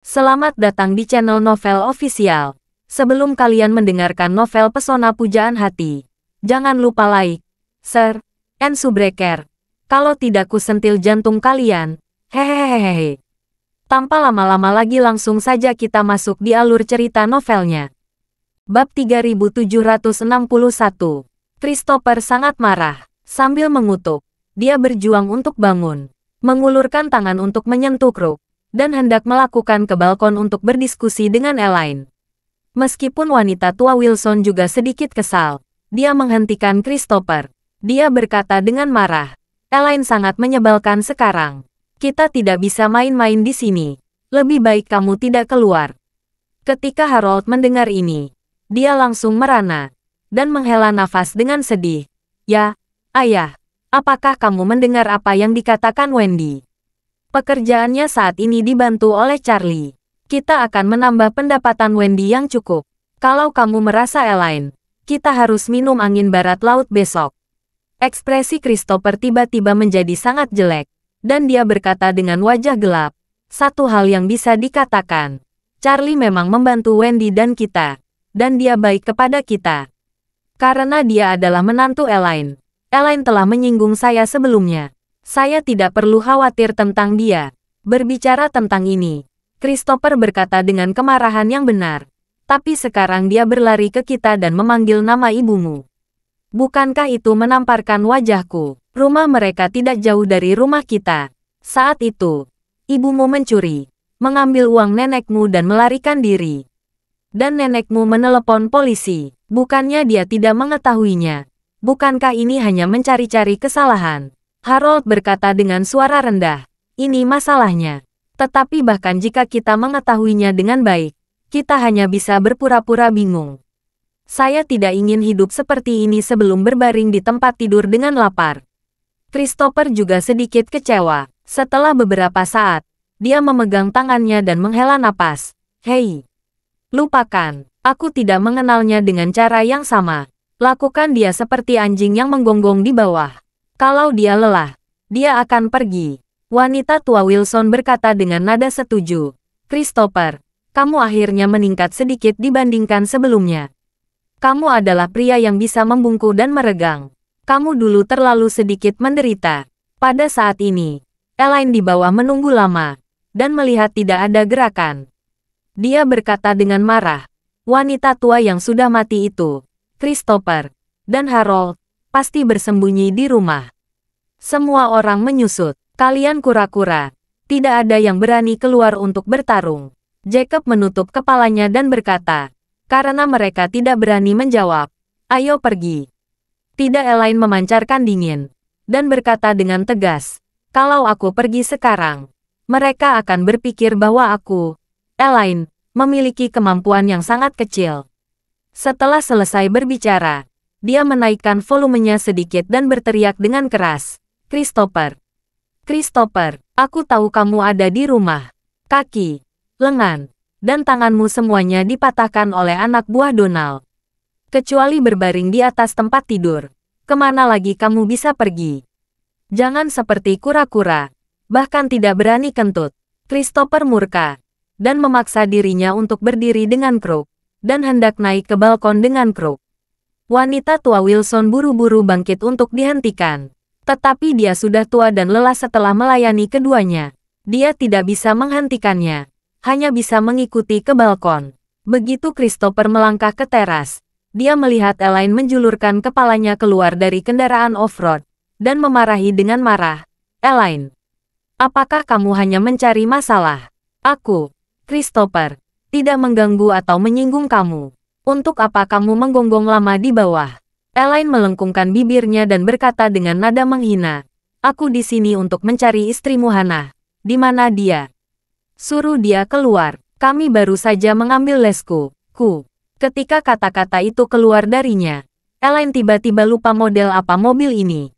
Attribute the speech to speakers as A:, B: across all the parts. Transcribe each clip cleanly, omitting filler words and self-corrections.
A: Selamat datang di channel Novel Official. Sebelum kalian mendengarkan novel Pesona Pujaan Hati, jangan lupa like, share, and subscribe. Kalau tidak kusentil jantung kalian. Hehehehe. Tanpa lama-lama lagi langsung saja kita masuk di alur cerita novelnya. Bab 3761. Christopher sangat marah. Sambil mengutuk, dia berjuang untuk bangun. Mengulurkan tangan untuk menyentuh Kruk, dan hendak melakukan ke balkon untuk berdiskusi dengan Elaine. Meskipun wanita tua Wilson juga sedikit kesal, dia menghentikan Christopher. Dia berkata dengan marah, "Elaine sangat menyebalkan sekarang. Kita tidak bisa main-main di sini. Lebih baik kamu tidak keluar." Ketika Harold mendengar ini, dia langsung merana dan menghela nafas dengan sedih. "Ya, ayah, apakah kamu mendengar apa yang dikatakan Wendy? Pekerjaannya saat ini dibantu oleh Charlie. Kita akan menambah pendapatan Wendy yang cukup. Kalau kamu merasa Elaine, kita harus minum angin barat laut besok." Ekspresi Christopher tiba-tiba menjadi sangat jelek, dan dia berkata dengan wajah gelap, "Satu hal yang bisa dikatakan, Charlie memang membantu Wendy dan kita, dan dia baik kepada kita. Karena dia adalah menantu Elaine. Elaine telah menyinggung saya sebelumnya. Saya tidak perlu khawatir tentang dia." Berbicara tentang ini, Christopher berkata dengan kemarahan yang benar. "Tapi sekarang dia berlari ke kita dan memanggil nama ibumu. Bukankah itu menamparkan wajahku? Rumah mereka tidak jauh dari rumah kita. Saat itu, ibumu mencuri, mengambil uang nenekmu dan melarikan diri. Dan nenekmu menelepon polisi. Bukannya dia tidak mengetahuinya? Bukankah ini hanya mencari-cari kesalahan?" Harold berkata dengan suara rendah, "Ini masalahnya. Tetapi bahkan jika kita mengetahuinya dengan baik, kita hanya bisa berpura-pura bingung. Saya tidak ingin hidup seperti ini sebelum berbaring di tempat tidur dengan lapar." Christopher juga sedikit kecewa. Setelah beberapa saat, dia memegang tangannya dan menghela napas. "Hei, lupakan. Aku tidak mengenalnya dengan cara yang sama. Lakukan dia seperti anjing yang menggonggong di bawah. Kalau dia lelah, dia akan pergi." Wanita tua Wilson berkata dengan nada setuju. "Christopher, kamu akhirnya meningkat sedikit dibandingkan sebelumnya. Kamu adalah pria yang bisa membungkuk dan meregang. Kamu dulu terlalu sedikit menderita." Pada saat ini, Elaine di bawah menunggu lama, dan melihat tidak ada gerakan. Dia berkata dengan marah, "Wanita tua yang sudah mati itu, Christopher, dan Harold, pasti bersembunyi di rumah. Semua orang menyusut. Kalian kura-kura. Tidak ada yang berani keluar untuk bertarung." Jacob menutup kepalanya dan berkata, "Karena mereka tidak berani menjawab, ayo pergi." Tidak. Elaine memancarkan dingin, dan berkata dengan tegas, "Kalau aku pergi sekarang, mereka akan berpikir bahwa aku, Elaine, memiliki kemampuan yang sangat kecil." Setelah selesai berbicara, dia menaikkan volumenya sedikit dan berteriak dengan keras, "Christopher! Christopher, aku tahu kamu ada di rumah. Kaki, lengan, dan tanganmu semuanya dipatahkan oleh anak buah Donald. Kecuali berbaring di atas tempat tidur. Kemana lagi kamu bisa pergi? Jangan seperti kura-kura, bahkan tidak berani kentut." Christopher murka, dan memaksa dirinya untuk berdiri dengan Kruk, dan hendak naik ke balkon dengan Kruk. Wanita tua Wilson buru-buru bangkit untuk dihentikan. Tetapi dia sudah tua dan lelah setelah melayani keduanya. Dia tidak bisa menghentikannya, hanya bisa mengikuti ke balkon. Begitu Christopher melangkah ke teras, dia melihat Elaine menjulurkan kepalanya keluar dari kendaraan off-road, dan memarahi dengan marah, "Elaine, apakah kamu hanya mencari masalah? Aku, Christopher, tidak mengganggu atau menyinggung kamu. Untuk apa kamu menggonggong lama di bawah?" Elaine melengkungkan bibirnya dan berkata dengan nada menghina, "Aku di sini untuk mencari istrimu Hannah. Di mana dia? Suruh dia keluar. Kami baru saja mengambil lesku." Ketika kata-kata itu keluar darinya, Elaine tiba-tiba lupa model apa mobil ini.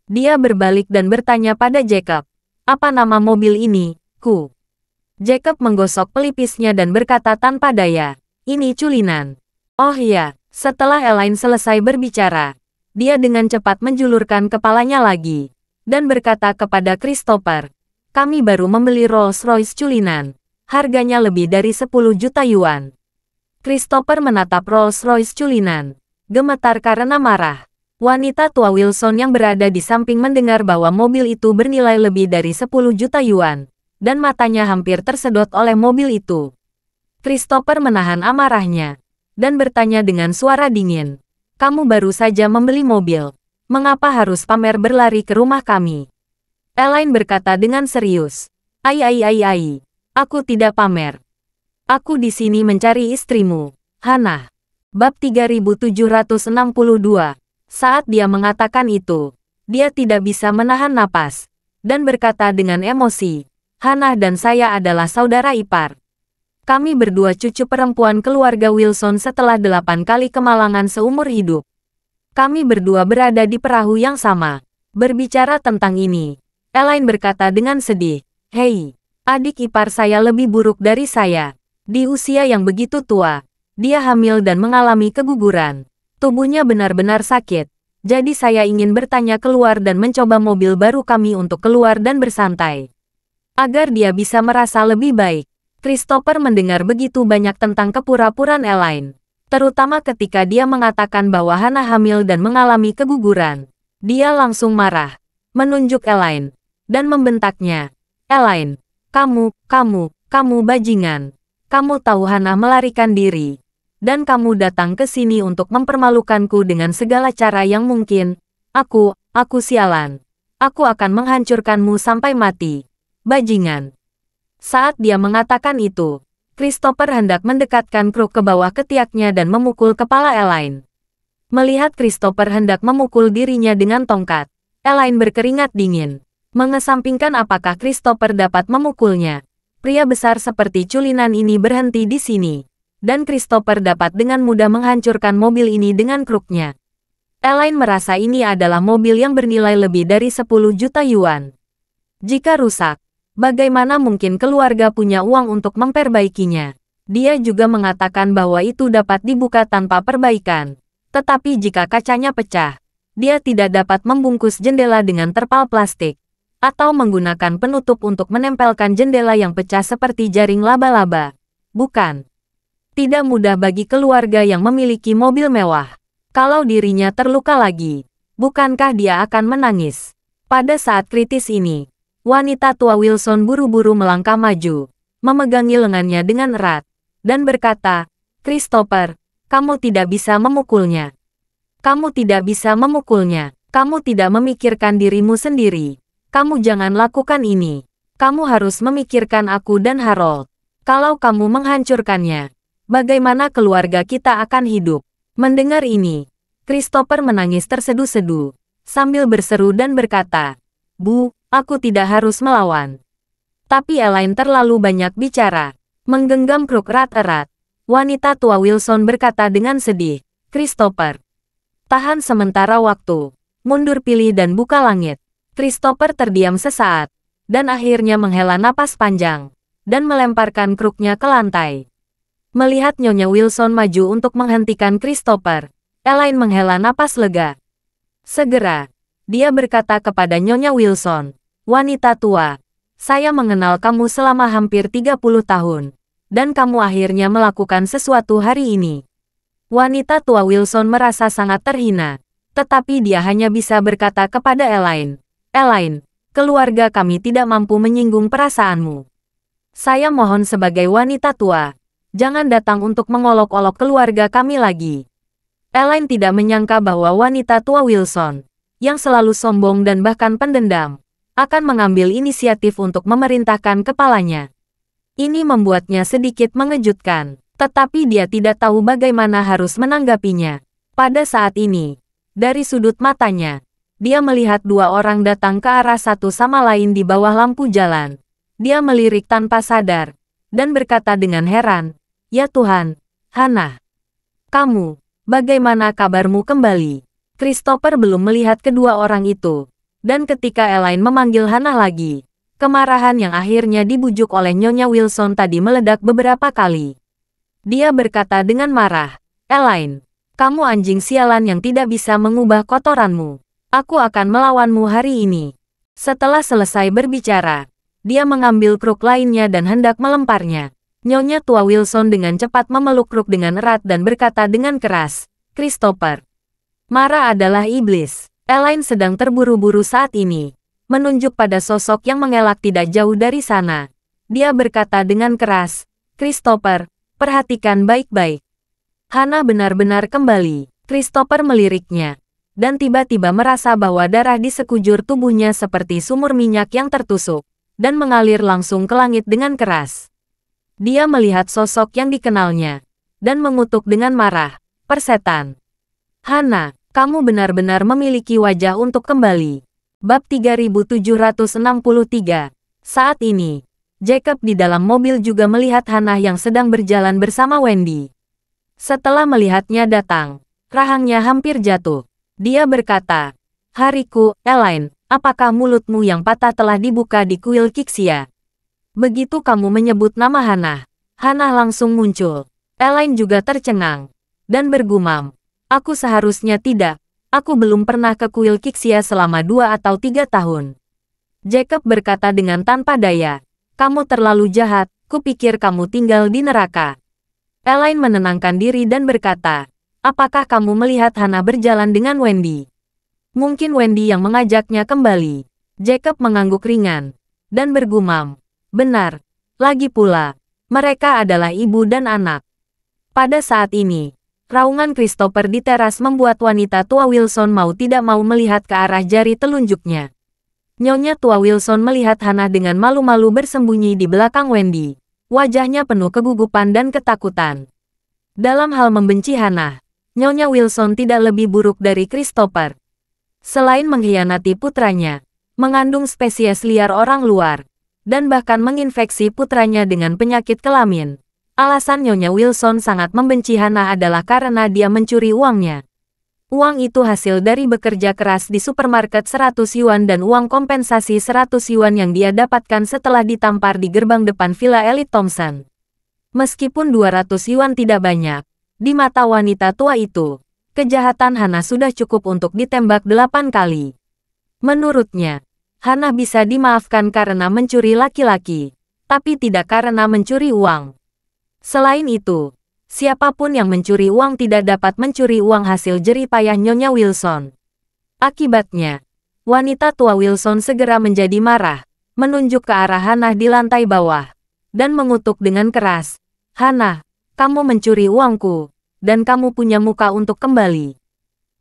A: Dia berbalik dan bertanya pada Jacob, "Apa nama mobil ini, Ku?" Jacob menggosok pelipisnya dan berkata tanpa daya, "Ini culinan." "Oh iya." Setelah Elaine selesai berbicara, dia dengan cepat menjulurkan kepalanya lagi, dan berkata kepada Christopher, "Kami baru membeli Rolls-Royce culinan. Harganya lebih dari 10 juta yuan. Christopher menatap Rolls-Royce culinan. Gemetar karena marah. Wanita tua Wilson yang berada di samping mendengar bahwa mobil itu bernilai lebih dari 10 juta yuan. Dan matanya hampir tersedot oleh mobil itu. Christopher menahan amarahnya. Dan bertanya dengan suara dingin. Kamu baru saja membeli mobil. Mengapa harus pamer berlari ke rumah kami? Elaine berkata dengan serius. Ai. Aku tidak pamer. Aku di sini mencari istrimu, Hannah. Bab 3762. Saat dia mengatakan itu, dia tidak bisa menahan napas, dan berkata dengan emosi, Hannah dan saya adalah saudara ipar. Kami berdua cucu perempuan keluarga Wilson setelah 8 kali kemalangan seumur hidup. Kami berdua berada di perahu yang sama. Berbicara tentang ini, Elaine berkata dengan sedih, Hei, adik ipar saya lebih buruk dari saya. Di usia yang begitu tua, dia hamil dan mengalami keguguran. Tubuhnya benar-benar sakit. Jadi saya ingin bertanya keluar dan mencoba mobil baru kami untuk keluar dan bersantai. Agar dia bisa merasa lebih baik. Christopher mendengar begitu banyak tentang kepura-puraan Elaine. Terutama ketika dia mengatakan bahwa Hannah hamil dan mengalami keguguran. Dia langsung marah. Menunjuk Elaine. Dan membentaknya. Elaine. Kamu bajingan. Kamu tahu Hannah melarikan diri. Dan kamu datang ke sini untuk mempermalukanku dengan segala cara yang mungkin. Aku sialan. Aku akan menghancurkanmu sampai mati. Bajingan. Saat dia mengatakan itu, Christopher hendak mendekatkan kruk ke bawah ketiaknya dan memukul kepala Elaine. Melihat Christopher hendak memukul dirinya dengan tongkat, Elaine berkeringat dingin. Mengesampingkan apakah Christopher dapat memukulnya. Pria besar seperti culinan ini berhenti di sini. Dan Christopher dapat dengan mudah menghancurkan mobil ini dengan kruknya. Elaine merasa ini adalah mobil yang bernilai lebih dari 10 juta yuan. Jika rusak, bagaimana mungkin keluarga punya uang untuk memperbaikinya? Dia juga mengatakan bahwa itu dapat dibuka tanpa perbaikan. Tetapi jika kacanya pecah, dia tidak dapat membungkus jendela dengan terpal plastik. Atau menggunakan penutup untuk menempelkan jendela yang pecah seperti jaring laba-laba. Bukan. Tidak mudah bagi keluarga yang memiliki mobil mewah. Kalau dirinya terluka lagi, bukankah dia akan menangis? Pada saat kritis ini, wanita tua Wilson buru-buru melangkah maju, memegangi lengannya dengan erat, dan berkata, Christopher, kamu tidak bisa memukulnya. Kamu tidak bisa memukulnya. Kamu tidak memikirkan dirimu sendiri. Kamu jangan lakukan ini. Kamu harus memikirkan aku dan Harold. Kalau kamu menghancurkannya, bagaimana keluarga kita akan hidup? Mendengar ini, Christopher menangis terseduh-seduh, sambil berseru dan berkata, Bu, aku tidak harus melawan. Tapi Elaine terlalu banyak bicara. Menggenggam kruk erat-erat, wanita tua Wilson berkata dengan sedih, Christopher, tahan sementara waktu. Mundur pilih dan buka langit. Christopher terdiam sesaat, dan akhirnya menghela napas panjang, dan melemparkan kruknya ke lantai. Melihat Nyonya Wilson maju untuk menghentikan Christopher, Elaine menghela napas lega. Segera, dia berkata kepada Nyonya Wilson, wanita tua, saya mengenal kamu selama hampir 30 tahun, dan kamu akhirnya melakukan sesuatu hari ini. Wanita tua Wilson merasa sangat terhina, tetapi dia hanya bisa berkata kepada Elaine, Elaine, keluarga kami tidak mampu menyinggung perasaanmu. Saya mohon sebagai wanita tua, jangan datang untuk mengolok-olok keluarga kami lagi. Elaine tidak menyangka bahwa wanita tua Wilson, yang selalu sombong dan bahkan pendendam, akan mengambil inisiatif untuk memerintahkan kepalanya. Ini membuatnya sedikit mengejutkan, tetapi dia tidak tahu bagaimana harus menanggapinya. Pada saat ini, dari sudut matanya, dia melihat dua orang datang ke arah satu sama lain di bawah lampu jalan. Dia melirik tanpa sadar, dan berkata dengan heran, Ya Tuhan, Hannah, kamu, bagaimana kabarmu kembali? Christopher belum melihat kedua orang itu, dan ketika Elaine memanggil Hannah lagi, kemarahan yang akhirnya dibujuk oleh Nyonya Wilson tadi meledak beberapa kali. Dia berkata dengan marah, Elaine, kamu anjing sialan yang tidak bisa mengubah kotoranmu. Aku akan melawanmu hari ini. Setelah selesai berbicara, Dia mengambil kruk lainnya dan hendak melemparnya. Nyonya tua Wilson dengan cepat memeluk kruk dengan erat dan berkata dengan keras, "Christopher, Mara adalah iblis." Elaine sedang terburu-buru saat ini, menunjuk pada sosok yang mengelak tidak jauh dari sana. Dia berkata dengan keras, "Christopher, perhatikan baik-baik." Hannah benar-benar kembali. Christopher meliriknya, dan tiba-tiba merasa bahwa darah di sekujur tubuhnya seperti sumur minyak yang tertusuk, dan mengalir langsung ke langit dengan keras. Dia melihat sosok yang dikenalnya, dan mengutuk dengan marah, "Persetan. Hannah, kamu benar-benar memiliki wajah untuk kembali." Bab 3763. Saat ini, Jacob di dalam mobil juga melihat Hannah yang sedang berjalan bersama Wendy. Setelah melihatnya datang, rahangnya hampir jatuh. Dia berkata, "Hariku, Elaine, apakah mulutmu yang patah telah dibuka di kuil Kixia?" Begitu kamu menyebut nama Hannah, Hannah langsung muncul. Elaine juga tercengang, dan bergumam, "Aku seharusnya tidak. Aku belum pernah ke kuil Kixia selama 2 atau 3 tahun. Jacob berkata dengan tanpa daya, "Kamu terlalu jahat, kupikir kamu tinggal di neraka." Elaine menenangkan diri dan berkata, "Apakah kamu melihat Hannah berjalan dengan Wendy?" "Mungkin Wendy yang mengajaknya kembali." Jacob mengangguk ringan, dan bergumam, "Benar, lagi pula, mereka adalah ibu dan anak." Pada saat ini, raungan Christopher di teras membuat wanita tua Wilson mau tidak mau melihat ke arah jari telunjuknya. Nyonya tua Wilson melihat Hannah dengan malu-malu bersembunyi di belakang Wendy. Wajahnya penuh kegugupan dan ketakutan. Dalam hal membenci Hannah, Nyonya Wilson tidak lebih buruk dari Christopher. Selain mengkhianati putranya, mengandung spesies liar orang luar, dan bahkan menginfeksi putranya dengan penyakit kelamin, alasan Nyonya Wilson sangat membenci Hannah adalah karena dia mencuri uangnya. Uang itu hasil dari bekerja keras di supermarket 100 yuan dan uang kompensasi 100 yuan yang dia dapatkan setelah ditampar di gerbang depan Villa Elite Thompson. Meskipun 200 yuan tidak banyak, di mata wanita tua itu, kejahatan Hannah sudah cukup untuk ditembak 8 kali. Menurutnya, Hannah bisa dimaafkan karena mencuri laki-laki, tapi tidak karena mencuri uang. Selain itu, siapapun yang mencuri uang tidak dapat mencuri uang hasil jerih payah Nyonya Wilson. Akibatnya, wanita tua Wilson segera menjadi marah, menunjuk ke arah Hannah di lantai bawah, dan mengutuk dengan keras, "Hannah, kamu mencuri uangku, dan kamu punya muka untuk kembali.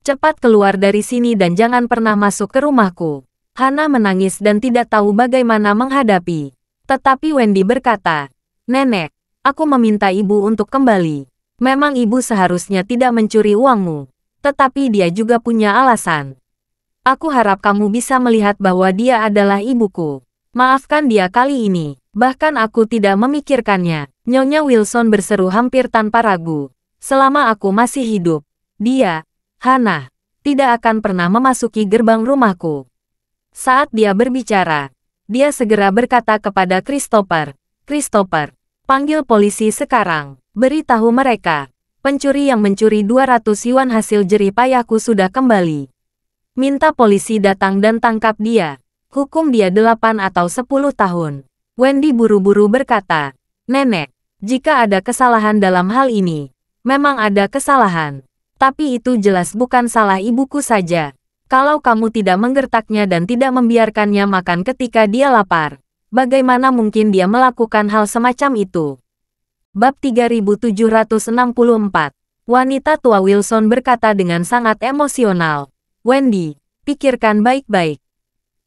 A: Cepat keluar dari sini dan jangan pernah masuk ke rumahku." Hannah menangis dan tidak tahu bagaimana menghadapi. Tetapi Wendy berkata, "Nenek, aku meminta ibu untuk kembali. Memang ibu seharusnya tidak mencuri uangmu, tetapi dia juga punya alasan. Aku harap kamu bisa melihat bahwa dia adalah ibuku. Maafkan dia kali ini, bahkan aku tidak memikirkannya." Nyonya Wilson berseru hampir tanpa ragu, "Selama aku masih hidup, dia, Hannah, tidak akan pernah memasuki gerbang rumahku." Saat dia berbicara, dia segera berkata kepada Christopher, "Christopher, panggil polisi sekarang. Beritahu mereka, pencuri yang mencuri 200 yuan hasil jerih payahku sudah kembali. Minta polisi datang dan tangkap dia. Hukum dia 8 atau 10 tahun." Wendy buru-buru berkata, "Nenek, jika ada kesalahan dalam hal ini, memang ada kesalahan. Tapi itu jelas bukan salah ibuku saja. Kalau kamu tidak menggertaknya dan tidak membiarkannya makan ketika dia lapar, bagaimana mungkin dia melakukan hal semacam itu?" Bab 3764. Wanita tua Wilson berkata dengan sangat emosional, "Wendy, pikirkan baik-baik.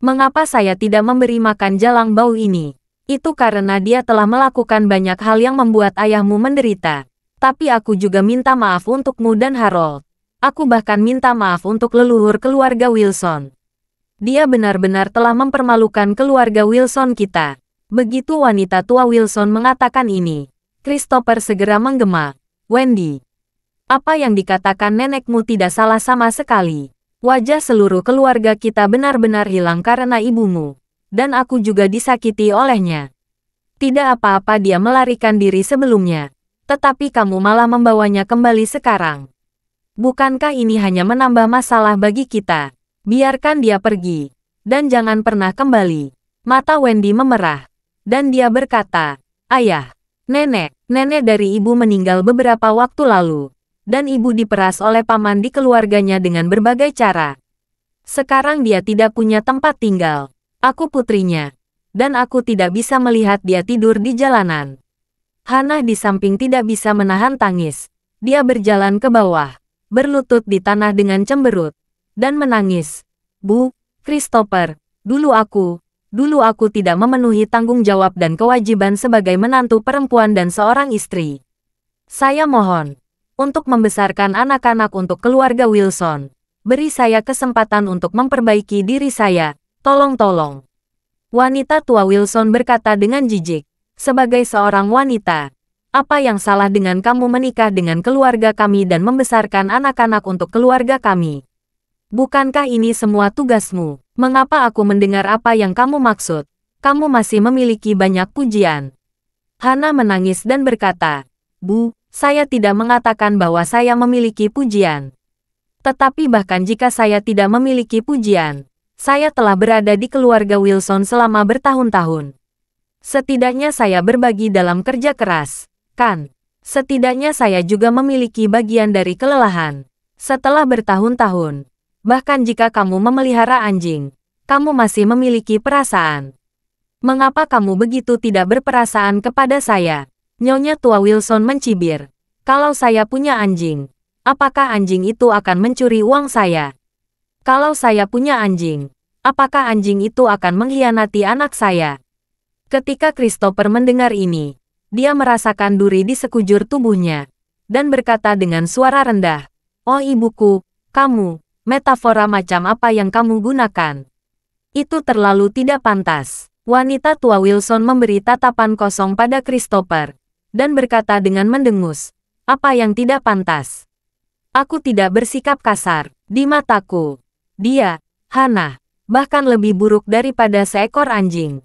A: Mengapa saya tidak memberi makan jalang bau ini? Itu karena dia telah melakukan banyak hal yang membuat ayahmu menderita. Tapi aku juga minta maaf untukmu dan Harold. Aku bahkan minta maaf untuk leluhur keluarga Wilson. Dia benar-benar telah mempermalukan keluarga Wilson kita." Begitu wanita tua Wilson mengatakan ini, Christopher segera menggema, "Wendy, apa yang dikatakan nenekmu tidak salah sama sekali. Wajah seluruh keluarga kita benar-benar hilang karena ibumu, dan aku juga disakiti olehnya. Tidak apa-apa dia melarikan diri sebelumnya, tetapi kamu malah membawanya kembali sekarang. Bukankah ini hanya menambah masalah bagi kita? Biarkan dia pergi, dan jangan pernah kembali." Mata Wendy memerah. Dan dia berkata, "Ayah, nenek dari ibu meninggal beberapa waktu lalu. Dan ibu diperas oleh paman di keluarganya dengan berbagai cara. Sekarang dia tidak punya tempat tinggal. Aku putrinya. Dan aku tidak bisa melihat dia tidur di jalanan." Hannah di samping tidak bisa menahan tangis. Dia berjalan ke bawah, berlutut di tanah dengan cemberut, dan menangis. "Bu, Christopher, dulu aku tidak memenuhi tanggung jawab dan kewajiban sebagai menantu perempuan dan seorang istri. Saya mohon, untuk membesarkan anak-anak untuk keluarga Wilson, beri saya kesempatan untuk memperbaiki diri saya, tolong." Wanita tua Wilson berkata dengan jijik, "Sebagai seorang wanita, apa yang salah dengan kamu menikah dengan keluarga kami dan membesarkan anak-anak untuk keluarga kami? Bukankah ini semua tugasmu? Mengapa aku mendengar apa yang kamu maksud? Kamu masih memiliki banyak pujian." Hannah menangis dan berkata, "Bu, saya tidak mengatakan bahwa saya memiliki pujian. Tetapi bahkan jika saya tidak memiliki pujian, saya telah berada di keluarga Wilson selama bertahun-tahun. Setidaknya saya berbagi dalam kerja keras, kan? Setidaknya saya juga memiliki bagian dari kelelahan. Setelah bertahun-tahun, bahkan jika kamu memelihara anjing, kamu masih memiliki perasaan. Mengapa kamu begitu tidak berperasaan kepada saya?" Nyonya tua Wilson mencibir. "Kalau saya punya anjing, apakah anjing itu akan mencuri uang saya? Kalau saya punya anjing, apakah anjing itu akan mengkhianati anak saya?" Ketika Christopher mendengar ini, dia merasakan duri di sekujur tubuhnya, dan berkata dengan suara rendah, "Oh ibuku, kamu, metafora macam apa yang kamu gunakan? Itu terlalu tidak pantas." Wanita tua Wilson memberi tatapan kosong pada Christopher, dan berkata dengan mendengus, "Apa yang tidak pantas? Aku tidak bersikap kasar. Di mataku, dia, Hannah, bahkan lebih buruk daripada seekor anjing.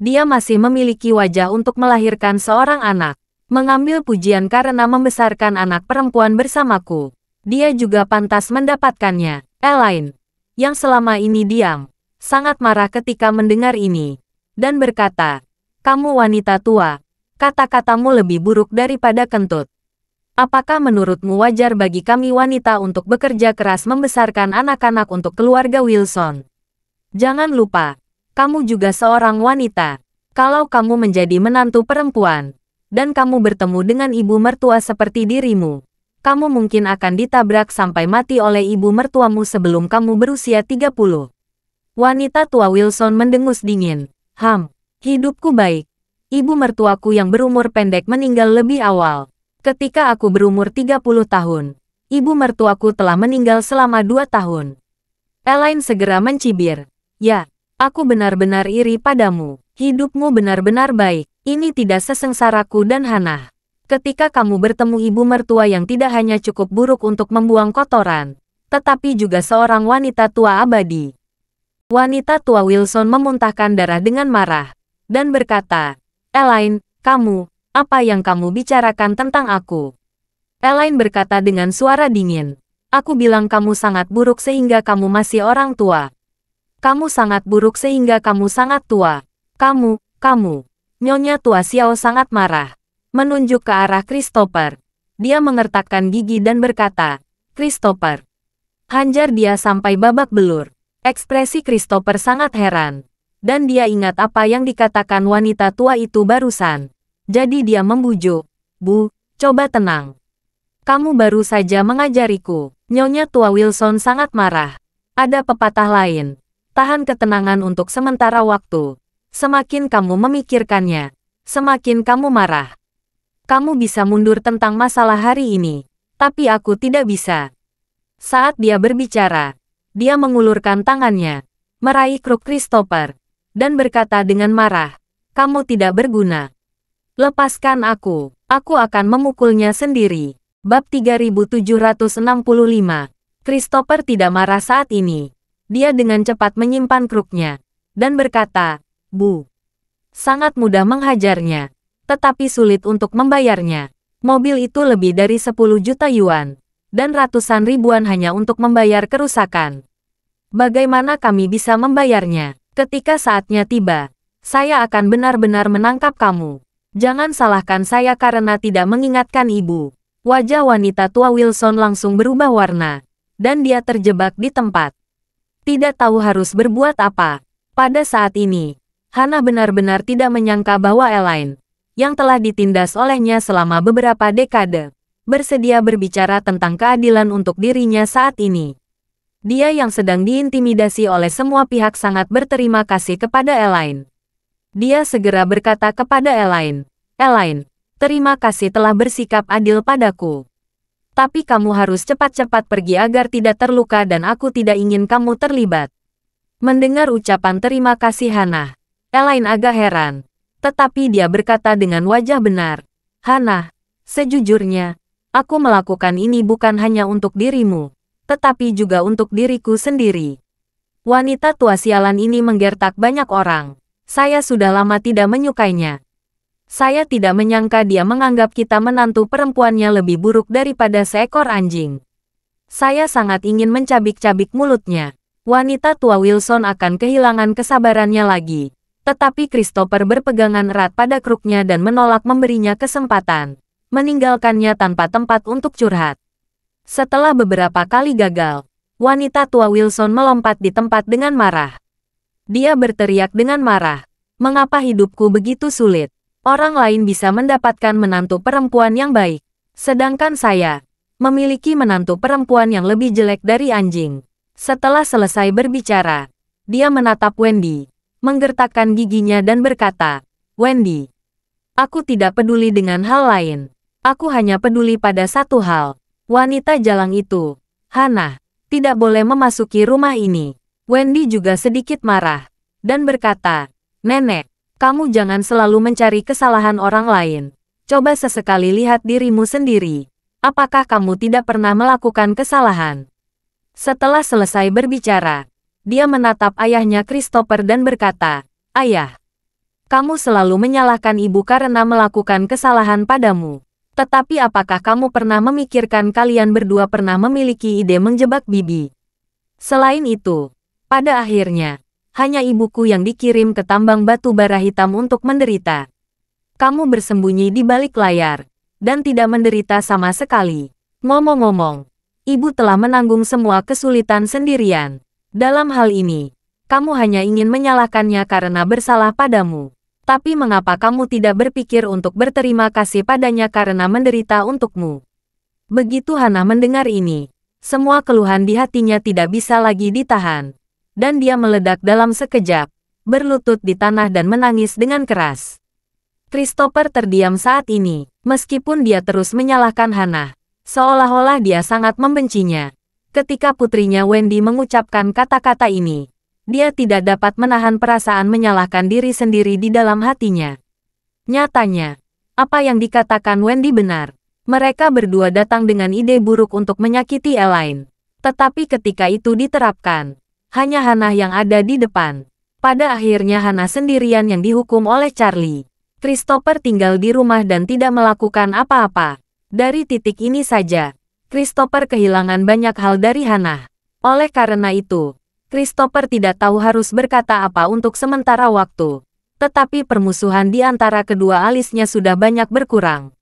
A: Dia masih memiliki wajah untuk melahirkan seorang anak, mengambil pujian karena membesarkan anak perempuan bersamaku. Dia juga pantas mendapatkannya." Elaine, yang selama ini diam, sangat marah ketika mendengar ini, dan berkata, "Kamu wanita tua, kata-katamu lebih buruk daripada kentut. Apakah menurutmu wajar bagi kami wanita untuk bekerja keras membesarkan anak-anak untuk keluarga Wilson? Jangan lupa, kamu juga seorang wanita. Kalau kamu menjadi menantu perempuan, dan kamu bertemu dengan ibu mertua seperti dirimu, kamu mungkin akan ditabrak sampai mati oleh ibu mertuamu sebelum kamu berusia 30. Wanita tua Wilson mendengus dingin. Hidupku baik. Ibu mertuaku yang berumur pendek meninggal lebih awal. Ketika aku berumur 30 tahun, ibu mertuaku telah meninggal selama 2 tahun. Elaine segera mencibir. "Ya, aku benar-benar iri padamu. Hidupmu benar-benar baik. Ini tidak sesengsaraku dan Hannah. Ketika kamu bertemu ibu mertua yang tidak hanya cukup buruk untuk membuang kotoran, tetapi juga seorang wanita tua abadi." Wanita tua Wilson memuntahkan darah dengan marah, dan berkata, "Elaine, kamu, apa yang kamu bicarakan tentang aku?" Elaine berkata dengan suara dingin, "Aku bilang kamu sangat buruk sehingga kamu masih orang tua. Kamu sangat buruk sehingga kamu sangat tua. Kamu. Nyonya tua Xiao sangat marah, menunjuk ke arah Christopher. Dia mengertakkan gigi dan berkata, "Christopher." Hajar dia sampai babak belur. Ekspresi Christopher sangat heran, dan dia ingat apa yang dikatakan wanita tua itu barusan. Jadi dia membujuk, "Bu, coba tenang. Kamu baru saja mengajariku." Nyonya tua Wilson sangat marah. Ada pepatah lain, tahan ketenangan untuk sementara waktu. Semakin kamu memikirkannya, semakin kamu marah. Kamu bisa mundur tentang masalah hari ini, tapi aku tidak bisa. Saat dia berbicara, dia mengulurkan tangannya, meraih kruk Christopher, dan berkata dengan marah, "Kamu tidak berguna. Lepaskan aku akan memukulnya sendiri." Bab 3765. Christopher tidak marah saat ini. Dia dengan cepat menyimpan kruknya, dan berkata, "Bu, sangat mudah menghajarnya, tetapi sulit untuk membayarnya. Mobil itu lebih dari 10 juta yuan, dan ratusan ribuan hanya untuk membayar kerusakan. Bagaimana kami bisa membayarnya?" Ketika saatnya tiba, saya akan benar-benar menangkap kamu. Jangan salahkan saya karena tidak mengingatkan ibu. Wajah wanita tua Wilson langsung berubah warna, dan dia terjebak di tempat. Tidak tahu harus berbuat apa. Pada saat ini, Hana benar-benar tidak menyangka bahwa Elaine, yang telah ditindas olehnya selama beberapa dekade, bersedia berbicara tentang keadilan untuk dirinya saat ini. Dia yang sedang diintimidasi oleh semua pihak sangat berterima kasih kepada Elaine. Dia segera berkata kepada Elaine, "Elaine, terima kasih telah bersikap adil padaku. Tapi kamu harus cepat-cepat pergi agar tidak terluka dan aku tidak ingin kamu terlibat." Mendengar ucapan terima kasih Hana, Elaine agak heran. Tetapi dia berkata dengan wajah benar, "Hana, sejujurnya, aku melakukan ini bukan hanya untuk dirimu, tetapi juga untuk diriku sendiri." Wanita tua sialan ini menggertak banyak orang. Saya sudah lama tidak menyukainya. Saya tidak menyangka dia menganggap kita menantu perempuannya lebih buruk daripada seekor anjing. Saya sangat ingin mencabik-cabik mulutnya. Wanita tua Wilson akan kehilangan kesabarannya lagi. Tetapi Christopher berpegangan erat pada kruknya dan menolak memberinya kesempatan, meninggalkannya tanpa tempat untuk curhat. Setelah beberapa kali gagal, wanita tua Wilson melompat di tempat dengan marah. Dia berteriak dengan marah, "Mengapa hidupku begitu sulit? Orang lain bisa mendapatkan menantu perempuan yang baik, sedangkan saya memiliki menantu perempuan yang lebih jelek dari anjing." Setelah selesai berbicara, dia menatap Wendy, menggertakkan giginya dan berkata, "Wendy, aku tidak peduli dengan hal lain. Aku hanya peduli pada satu hal. Wanita jalang itu, Hana, tidak boleh memasuki rumah ini." Wendy juga sedikit marah, dan berkata, "Nenek, kamu jangan selalu mencari kesalahan orang lain. Coba sesekali lihat dirimu sendiri. Apakah kamu tidak pernah melakukan kesalahan?" Setelah selesai berbicara, dia menatap ayahnya Christopher dan berkata, "Ayah, kamu selalu menyalahkan ibu karena melakukan kesalahan padamu. Tetapi apakah kamu pernah memikirkan kalian berdua pernah memiliki ide menjebak Bibi? Selain itu, pada akhirnya, hanya ibuku yang dikirim ke tambang batu bara hitam untuk menderita. Kamu bersembunyi di balik layar, dan tidak menderita sama sekali. Ngomong-ngomong, ibu telah menanggung semua kesulitan sendirian. Dalam hal ini, kamu hanya ingin menyalahkannya karena bersalah padamu. Tapi mengapa kamu tidak berpikir untuk berterima kasih padanya karena menderita untukmu?" Begitu Hana mendengar ini, semua keluhan di hatinya tidak bisa lagi ditahan. Dan dia meledak dalam sekejap, berlutut di tanah dan menangis dengan keras. Christopher terdiam saat ini, meskipun dia terus menyalahkan Hana, seolah-olah dia sangat membencinya. Ketika putrinya Wendy mengucapkan kata-kata ini, dia tidak dapat menahan perasaan menyalahkan diri sendiri di dalam hatinya. Nyatanya, apa yang dikatakan Wendy benar. Mereka berdua datang dengan ide buruk untuk menyakiti Elaine. Tetapi ketika itu diterapkan, hanya Hana yang ada di depan. Pada akhirnya Hana sendirian yang dihukum oleh Charlie. Christopher tinggal di rumah dan tidak melakukan apa-apa. Dari titik ini saja, Christopher kehilangan banyak hal dari Hana. Oleh karena itu, Christopher tidak tahu harus berkata apa untuk sementara waktu. Tetapi permusuhan di antara kedua alisnya sudah banyak berkurang.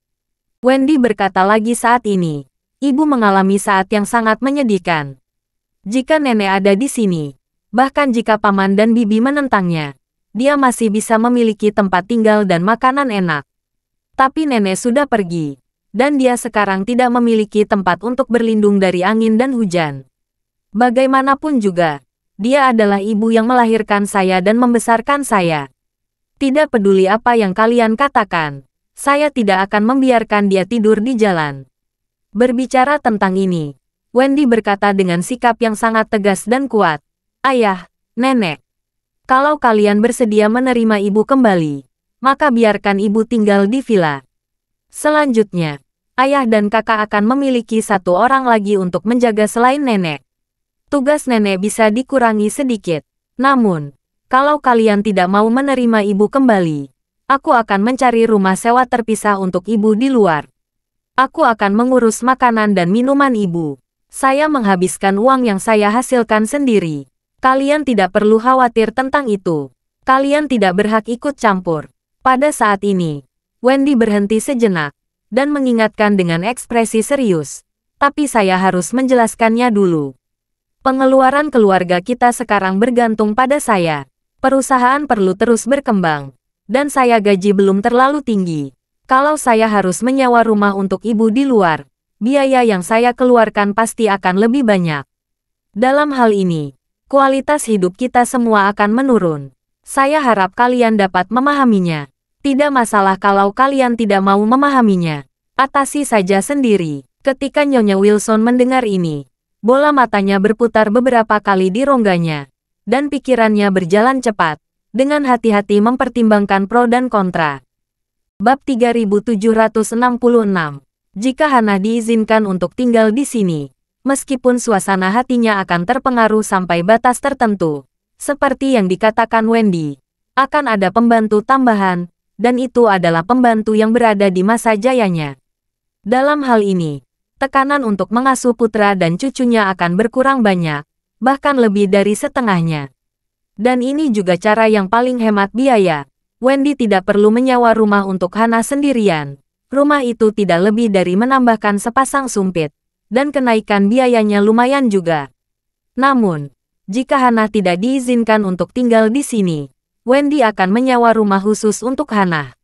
A: Wendy berkata lagi saat ini, "Ibu mengalami saat yang sangat menyedihkan. Jika nenek ada di sini, bahkan jika paman dan bibi menentangnya, dia masih bisa memiliki tempat tinggal dan makanan enak. Tapi nenek sudah pergi, dan dia sekarang tidak memiliki tempat untuk berlindung dari angin dan hujan. Bagaimanapun juga, dia adalah ibu yang melahirkan saya dan membesarkan saya. Tidak peduli apa yang kalian katakan, saya tidak akan membiarkan dia tidur di jalan." Berbicara tentang ini, Wendy berkata dengan sikap yang sangat tegas dan kuat, "Ayah, nenek, kalau kalian bersedia menerima ibu kembali, maka biarkan ibu tinggal di villa. Selanjutnya, ayah dan kakak akan memiliki satu orang lagi untuk menjaga selain nenek. Tugas nenek bisa dikurangi sedikit. Namun, kalau kalian tidak mau menerima ibu kembali, aku akan mencari rumah sewa terpisah untuk ibu di luar. Aku akan mengurus makanan dan minuman ibu. Saya menghabiskan uang yang saya hasilkan sendiri. Kalian tidak perlu khawatir tentang itu. Kalian tidak berhak ikut campur. Pada saat ini, Wendy berhenti sejenak dan mengingatkan dengan ekspresi serius. Tapi saya harus menjelaskannya dulu. Pengeluaran keluarga kita sekarang bergantung pada saya. Perusahaan perlu terus berkembang. Dan saya gaji belum terlalu tinggi. Kalau saya harus menyewa rumah untuk ibu di luar, biaya yang saya keluarkan pasti akan lebih banyak. Dalam hal ini, kualitas hidup kita semua akan menurun. Saya harap kalian dapat memahaminya. Tidak masalah kalau kalian tidak mau memahaminya. Atasi saja sendiri. Ketika Nyonya Wilson mendengar ini, bola matanya berputar beberapa kali di rongganya, dan pikirannya berjalan cepat, dengan hati-hati mempertimbangkan pro dan kontra. Bab 3766. Jika Hannah diizinkan untuk tinggal di sini, meskipun suasana hatinya akan terpengaruh sampai batas tertentu, seperti yang dikatakan Wendy, akan ada pembantu tambahan, dan itu adalah pembantu yang berada di masa jayanya. Dalam hal ini, tekanan untuk mengasuh putra dan cucunya akan berkurang banyak, bahkan lebih dari setengahnya. Dan ini juga cara yang paling hemat biaya. Wendy tidak perlu menyewa rumah untuk Hannah sendirian. Rumah itu tidak lebih dari menambahkan sepasang sumpit, dan kenaikan biayanya lumayan juga. Namun, jika Hannah tidak diizinkan untuk tinggal di sini, Wendy akan menyewa rumah khusus untuk Hannah.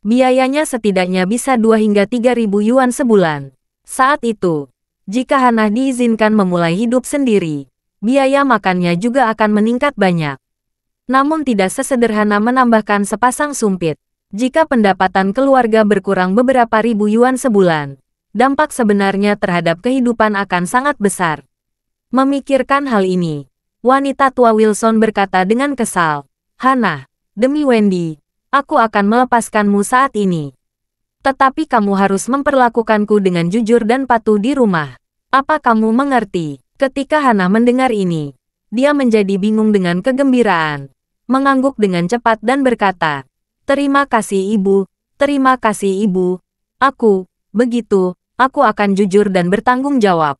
A: Biayanya setidaknya bisa 2 hingga 3.000 yuan sebulan. Saat itu, jika Hannah diizinkan memulai hidup sendiri, biaya makannya juga akan meningkat banyak. Namun tidak sesederhana menambahkan sepasang sumpit. Jika pendapatan keluarga berkurang beberapa ribu yuan sebulan, dampak sebenarnya terhadap kehidupan akan sangat besar. Memikirkan hal ini, wanita tua Wilson berkata dengan kesal, "Hannah, demi Wendy, aku akan melepaskanmu saat ini. Tetapi kamu harus memperlakukanku dengan jujur dan patuh di rumah. Apa kamu mengerti?" Ketika Hannah mendengar ini, dia menjadi bingung dengan kegembiraan, mengangguk dengan cepat dan berkata, "Terima kasih ibu, terima kasih ibu. Aku akan jujur dan bertanggung jawab.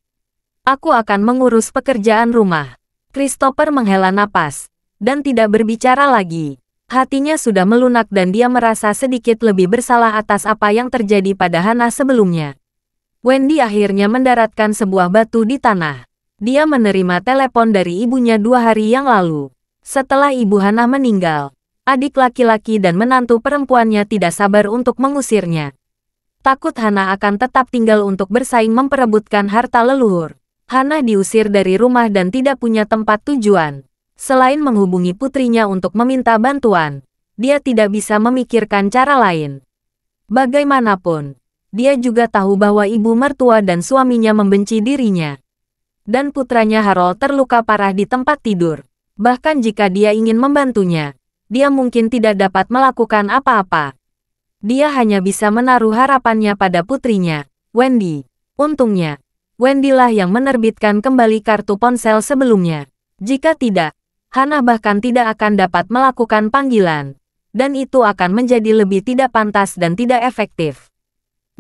A: Aku akan mengurus pekerjaan rumah." Christopher menghela napas, dan tidak berbicara lagi. Hatinya sudah melunak dan dia merasa sedikit lebih bersalah atas apa yang terjadi pada Hannah sebelumnya. Wendy akhirnya mendaratkan sebuah batu di tanah. Dia menerima telepon dari ibunya 2 hari yang lalu. Setelah ibu Hannah meninggal, adik laki-laki dan menantu perempuannya tidak sabar untuk mengusirnya. Takut Hannah akan tetap tinggal untuk bersaing memperebutkan harta leluhur. Hannah diusir dari rumah dan tidak punya tempat tujuan. Selain menghubungi putrinya untuk meminta bantuan, dia tidak bisa memikirkan cara lain. Bagaimanapun, dia juga tahu bahwa ibu mertua dan suaminya membenci dirinya. Dan putranya Harold terluka parah di tempat tidur. Bahkan jika dia ingin membantunya, dia mungkin tidak dapat melakukan apa-apa. Dia hanya bisa menaruh harapannya pada putrinya, Wendy. Untungnya, Wendy lah yang menerbitkan kembali kartu ponsel sebelumnya. Jika tidak, Hannah bahkan tidak akan dapat melakukan panggilan. Dan itu akan menjadi lebih tidak pantas dan tidak efektif.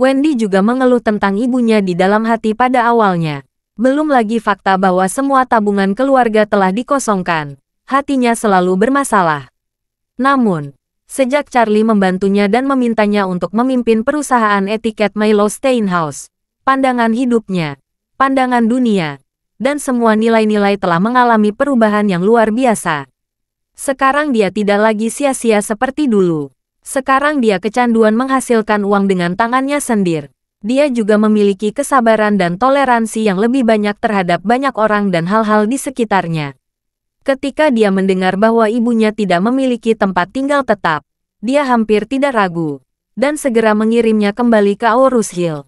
A: Wendy juga mengeluh tentang ibunya di dalam hati pada awalnya. Belum lagi fakta bahwa semua tabungan keluarga telah dikosongkan. Hatinya selalu bermasalah. Namun, sejak Charlie membantunya dan memintanya untuk memimpin perusahaan etiket Milo Steinhaus, pandangan hidupnya, pandangan dunia, dan semua nilai-nilai telah mengalami perubahan yang luar biasa. Sekarang dia tidak lagi sia-sia seperti dulu. Sekarang dia kecanduan menghasilkan uang dengan tangannya sendiri. Dia juga memiliki kesabaran dan toleransi yang lebih banyak terhadap banyak orang dan hal-hal di sekitarnya. Ketika dia mendengar bahwa ibunya tidak memiliki tempat tinggal tetap, dia hampir tidak ragu, dan segera mengirimnya kembali ke Aurus Hill.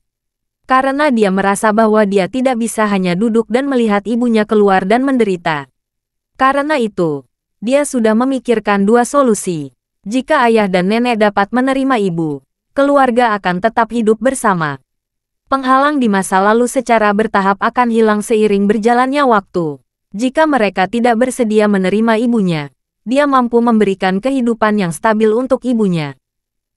A: Karena dia merasa bahwa dia tidak bisa hanya duduk dan melihat ibunya keluar dan menderita. Karena itu, dia sudah memikirkan 2 solusi. Jika ayah dan nenek dapat menerima ibu, keluarga akan tetap hidup bersama. Penghalang di masa lalu secara bertahap akan hilang seiring berjalannya waktu. Jika mereka tidak bersedia menerima ibunya, dia mampu memberikan kehidupan yang stabil untuk ibunya.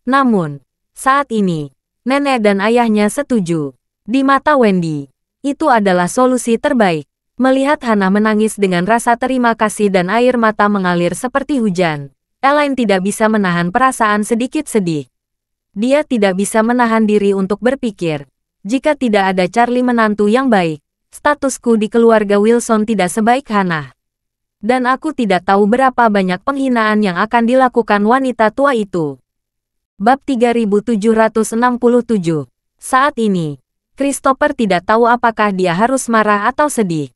A: Namun, saat ini, nenek dan ayahnya setuju. Di mata Wendy, itu adalah solusi terbaik. Melihat Hana menangis dengan rasa terima kasih dan air mata mengalir seperti hujan, Elaine tidak bisa menahan perasaan sedikit sedih. Dia tidak bisa menahan diri untuk berpikir, jika tidak ada Charlie menantu yang baik, statusku di keluarga Wilson tidak sebaik Hana. Dan aku tidak tahu berapa banyak penghinaan yang akan dilakukan wanita tua itu. Bab 3767. Saat ini, Christopher tidak tahu apakah dia harus marah atau sedih.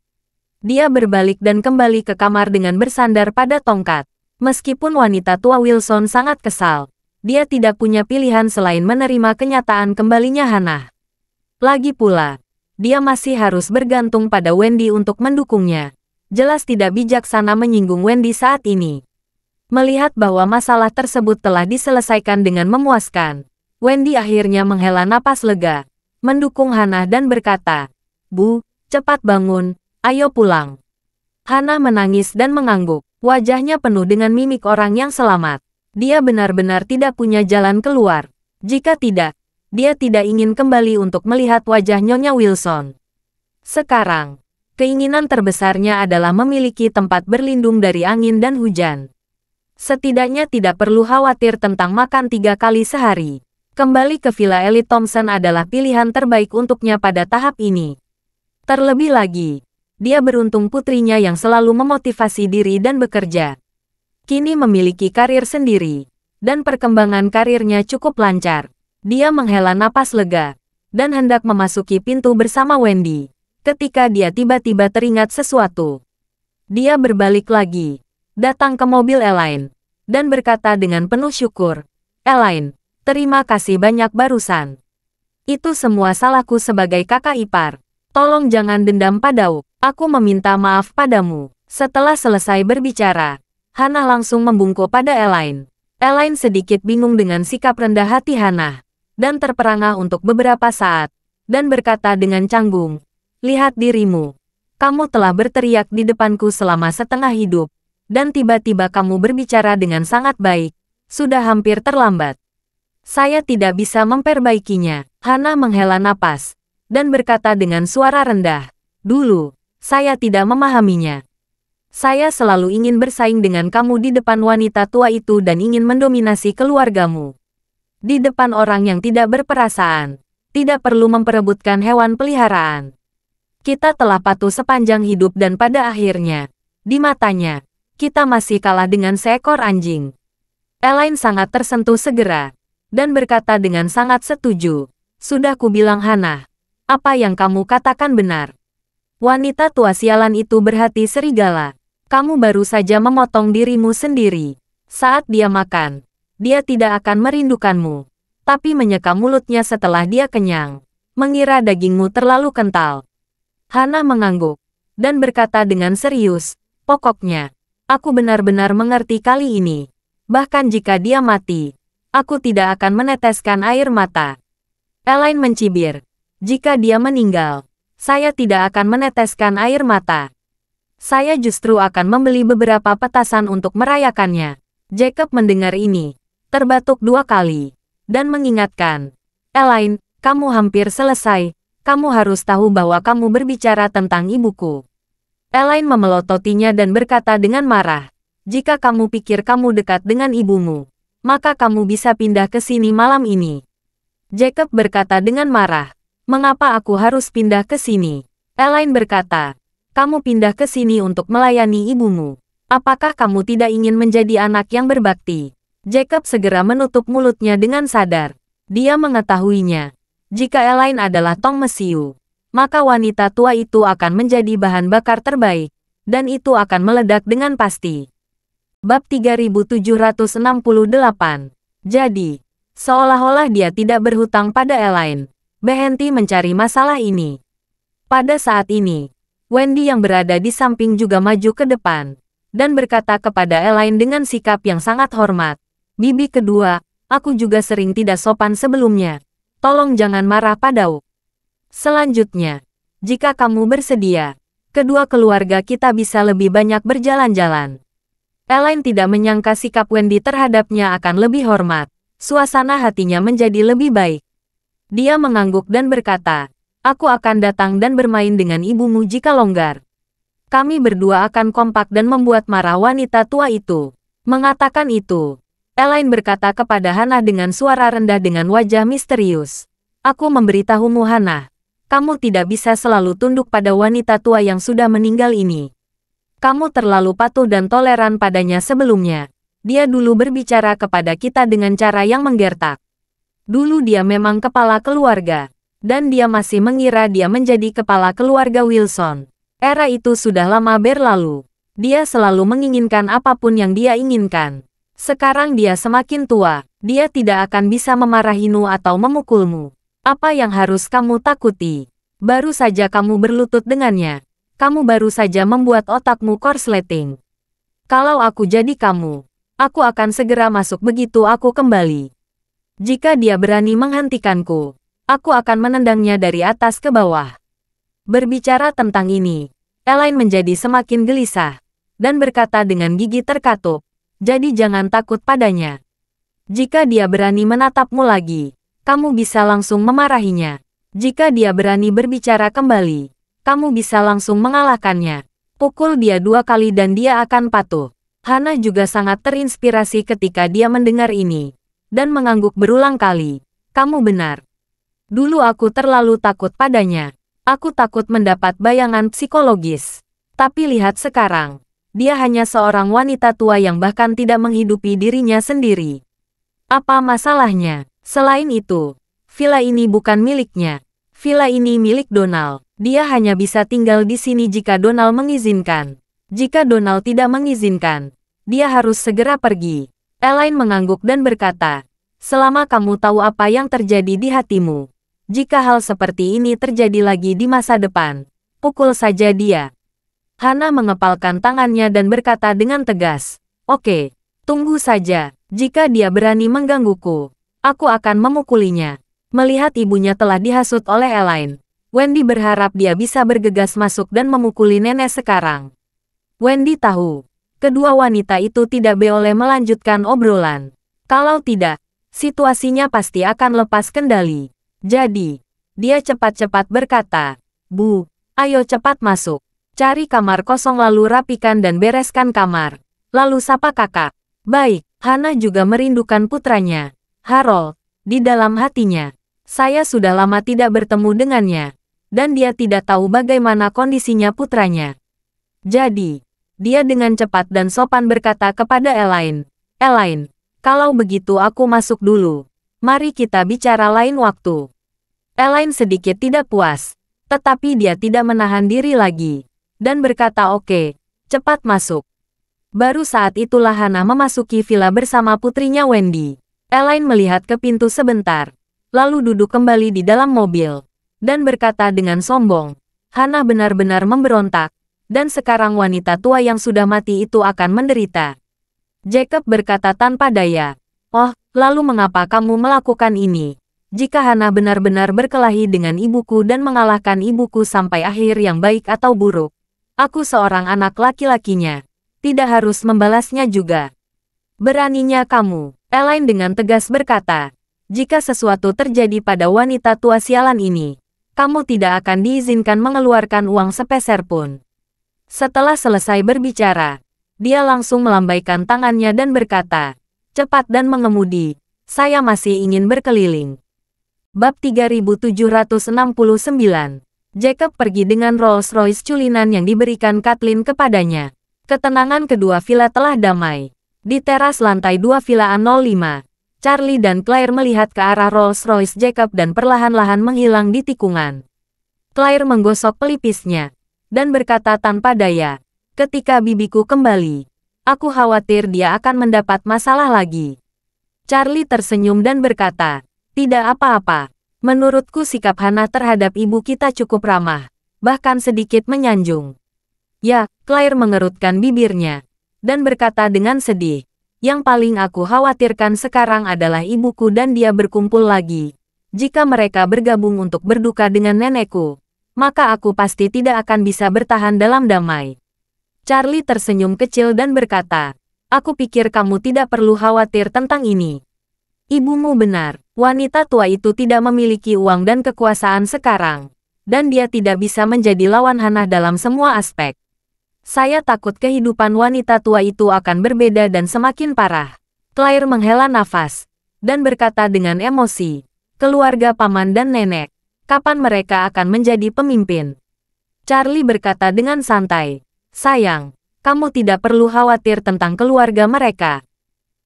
A: Dia berbalik dan kembali ke kamar dengan bersandar pada tongkat. Meskipun wanita tua Wilson sangat kesal, dia tidak punya pilihan selain menerima kenyataan kembalinya Hana. Lagi pula, dia masih harus bergantung pada Wendy untuk mendukungnya. Jelas tidak bijaksana menyinggung Wendy saat ini. Melihat bahwa masalah tersebut telah diselesaikan dengan memuaskan, Wendy akhirnya menghela napas lega, mendukung Hana dan berkata, "Bu, cepat bangun, ayo pulang." Hana menangis dan mengangguk. Wajahnya penuh dengan mimik orang yang selamat. Dia benar-benar tidak punya jalan keluar. Jika tidak, dia tidak ingin kembali untuk melihat wajah Nyonya Wilson. Sekarang, keinginan terbesarnya adalah memiliki tempat berlindung dari angin dan hujan. Setidaknya tidak perlu khawatir tentang makan 3 kali sehari. Kembali ke Villa Elite Thompson adalah pilihan terbaik untuknya pada tahap ini. Terlebih lagi, dia beruntung putrinya yang selalu memotivasi diri dan bekerja. Kini memiliki karir sendiri, dan perkembangan karirnya cukup lancar. Dia menghela napas lega, dan hendak memasuki pintu bersama Wendy, ketika dia tiba-tiba teringat sesuatu. Dia berbalik lagi, datang ke mobil Elaine, dan berkata dengan penuh syukur, "Elaine, terima kasih banyak barusan. Itu semua salahku sebagai kakak ipar. Tolong jangan dendam padaku. Aku meminta maaf padamu." Setelah selesai berbicara, Hana langsung membungkuk pada Elaine. Elaine sedikit bingung dengan sikap rendah hati Hana, dan terperangah untuk beberapa saat, dan berkata dengan canggung, "Lihat dirimu. Kamu telah berteriak di depanku selama setengah hidup, dan tiba-tiba kamu berbicara dengan sangat baik. Sudah hampir terlambat. Saya tidak bisa memperbaikinya." Hana menghela napas, dan berkata dengan suara rendah, "Dulu, saya tidak memahaminya. Saya selalu ingin bersaing dengan kamu di depan wanita tua itu dan ingin mendominasi keluargamu. Di depan orang yang tidak berperasaan, tidak perlu memperebutkan hewan peliharaan. Kita telah patuh sepanjang hidup dan pada akhirnya, di matanya, kita masih kalah dengan seekor anjing." Elaine sangat tersentuh segera, dan berkata dengan sangat setuju, "Sudah kubilang Hana, apa yang kamu katakan benar. Wanita tua sialan itu berhati serigala. Kamu baru saja memotong dirimu sendiri. Saat dia makan, dia tidak akan merindukanmu, tapi menyeka mulutnya setelah dia kenyang, mengira dagingmu terlalu kental." Hana mengangguk, dan berkata dengan serius, "Pokoknya, aku benar-benar mengerti kali ini. Bahkan jika dia mati, aku tidak akan meneteskan air mata." Elaine mencibir, "Jika dia meninggal, saya tidak akan meneteskan air mata. Saya justru akan membeli beberapa petasan untuk merayakannya." Jacob mendengar ini, terbatuk 2 kali, dan mengingatkan, "Elaine, kamu hampir selesai. Kamu harus tahu bahwa kamu berbicara tentang ibuku." Elaine memelototinya dan berkata dengan marah, "Jika kamu pikir kamu dekat dengan ibumu, maka kamu bisa pindah ke sini malam ini." Jacob berkata dengan marah, "Mengapa aku harus pindah ke sini?" Elaine berkata, "Kamu pindah ke sini untuk melayani ibumu. Apakah kamu tidak ingin menjadi anak yang berbakti?" Jacob segera menutup mulutnya dengan sadar. Dia mengetahuinya. Jika Elaine adalah Tong Mesiu, maka wanita tua itu akan menjadi bahan bakar terbaik, dan itu akan meledak dengan pasti. Bab 3768. Jadi, seolah-olah dia tidak berhutang pada Elaine, berhenti mencari masalah ini. Pada saat ini, Wendy yang berada di samping juga maju ke depan, dan berkata kepada Elaine dengan sikap yang sangat hormat, "Bibi kedua, aku juga sering tidak sopan sebelumnya. Tolong jangan marah padaku. Selanjutnya, jika kamu bersedia, kedua keluarga kita bisa lebih banyak berjalan-jalan." Elaine tidak menyangka sikap Wendy terhadapnya akan lebih hormat. Suasana hatinya menjadi lebih baik. Dia mengangguk dan berkata, "Aku akan datang dan bermain dengan ibumu jika longgar." Kami berdua akan kompak dan membuat marah wanita tua itu. Mengatakan itu, Elaine berkata kepada Hana dengan suara rendah dengan wajah misterius. Aku memberitahumu Hana, kamu tidak bisa selalu tunduk pada wanita tua yang sudah meninggal ini. Kamu terlalu patuh dan toleran padanya sebelumnya. Dia dulu berbicara kepada kita dengan cara yang menggertak. Dulu dia memang kepala keluarga. Dan dia masih mengira dia menjadi kepala keluarga Wilson. Era itu sudah lama berlalu. Dia selalu menginginkan apapun yang dia inginkan. Sekarang dia semakin tua. Dia tidak akan bisa memarahimu atau memukulmu. Apa yang harus kamu takuti? Baru saja kamu berlutut dengannya. Kamu baru saja membuat otakmu korsleting. Kalau aku jadi kamu, aku akan segera masuk begitu aku kembali. Jika dia berani menghentikanku, aku akan menendangnya dari atas ke bawah. Berbicara tentang ini, Elaine menjadi semakin gelisah, dan berkata dengan gigi terkatup, jadi jangan takut padanya. Jika dia berani menatapmu lagi, kamu bisa langsung memarahinya. Jika dia berani berbicara kembali, kamu bisa langsung mengalahkannya. Pukul dia 2 kali dan dia akan patuh. Hana juga sangat terinspirasi ketika dia mendengar ini, dan mengangguk berulang kali. Kamu benar. Dulu aku terlalu takut padanya. Aku takut mendapat bayangan psikologis. Tapi lihat sekarang, dia hanya seorang wanita tua yang bahkan tidak menghidupi dirinya sendiri. Apa masalahnya? Selain itu, villa ini bukan miliknya. Villa ini milik Donald. Dia hanya bisa tinggal di sini jika Donald mengizinkan. Jika Donald tidak mengizinkan, dia harus segera pergi. Elaine mengangguk dan berkata, selama kamu tahu apa yang terjadi di hatimu, jika hal seperti ini terjadi lagi di masa depan, pukul saja dia. Hana mengepalkan tangannya dan berkata dengan tegas, oke, tunggu saja. Jika dia berani menggangguku, aku akan memukulinya. Melihat ibunya telah dihasut oleh Elaine, Wendy berharap dia bisa bergegas masuk dan memukuli nenek sekarang. Wendy tahu, kedua wanita itu tidak boleh melanjutkan obrolan. Kalau tidak, situasinya pasti akan lepas kendali. Jadi, dia cepat-cepat berkata, Bu, ayo cepat masuk. Cari kamar kosong lalu rapikan dan bereskan kamar. Lalu sapa kakak. Baik, Hana juga merindukan putranya. Harold, di dalam hatinya. Saya sudah lama tidak bertemu dengannya. Dan dia tidak tahu bagaimana kondisinya putranya. Jadi, dia dengan cepat dan sopan berkata kepada Elaine. Elaine, kalau begitu aku masuk dulu. Mari kita bicara lain waktu. Elaine sedikit tidak puas, tetapi dia tidak menahan diri lagi, dan berkata oke, cepat masuk. Baru saat itulah Hana memasuki villa bersama putrinya Wendy. Elaine melihat ke pintu sebentar, lalu duduk kembali di dalam mobil, dan berkata dengan sombong, Hana benar-benar memberontak, dan sekarang wanita tua yang sudah mati itu akan menderita. Jacob berkata tanpa daya, oh, lalu mengapa kamu melakukan ini? Jika Hana benar-benar berkelahi dengan ibuku dan mengalahkan ibuku sampai akhir yang baik atau buruk, aku seorang anak laki-lakinya, tidak harus membalasnya juga. Beraninya kamu, Elaine dengan tegas berkata, jika sesuatu terjadi pada wanita tua sialan ini, kamu tidak akan diizinkan mengeluarkan uang sepeser pun. Setelah selesai berbicara, dia langsung melambaikan tangannya dan berkata, cepat dan mengemudi, saya masih ingin berkeliling. Bab 3769, Jacob pergi dengan Rolls-Royce culinan yang diberikan Kathleen kepadanya. Ketenangan kedua villa telah damai. Di teras lantai 2 villa A05, Charlie dan Claire melihat ke arah Rolls-Royce Jacob dan perlahan-lahan menghilang di tikungan. Claire menggosok pelipisnya, dan berkata tanpa daya, ketika bibiku kembali, aku khawatir dia akan mendapat masalah lagi. Charlie tersenyum dan berkata, tidak apa-apa. Menurutku sikap Hana terhadap ibu kita cukup ramah, bahkan sedikit menyanjung. Ya, Claire mengerutkan bibirnya, dan berkata dengan sedih, yang paling aku khawatirkan sekarang adalah ibuku dan dia berkumpul lagi. Jika mereka bergabung untuk berduka dengan nenekku, maka aku pasti tidak akan bisa bertahan dalam damai. Charlie tersenyum kecil dan berkata, aku pikir kamu tidak perlu khawatir tentang ini. Ibumu benar, wanita tua itu tidak memiliki uang dan kekuasaan sekarang, dan dia tidak bisa menjadi lawan Hana dalam semua aspek. Saya takut kehidupan wanita tua itu akan berbeda dan semakin parah. Claire menghela nafas dan berkata dengan emosi, keluarga paman dan nenek, kapan mereka akan menjadi pemimpin? Charlie berkata dengan santai, sayang, kamu tidak perlu khawatir tentang keluarga mereka.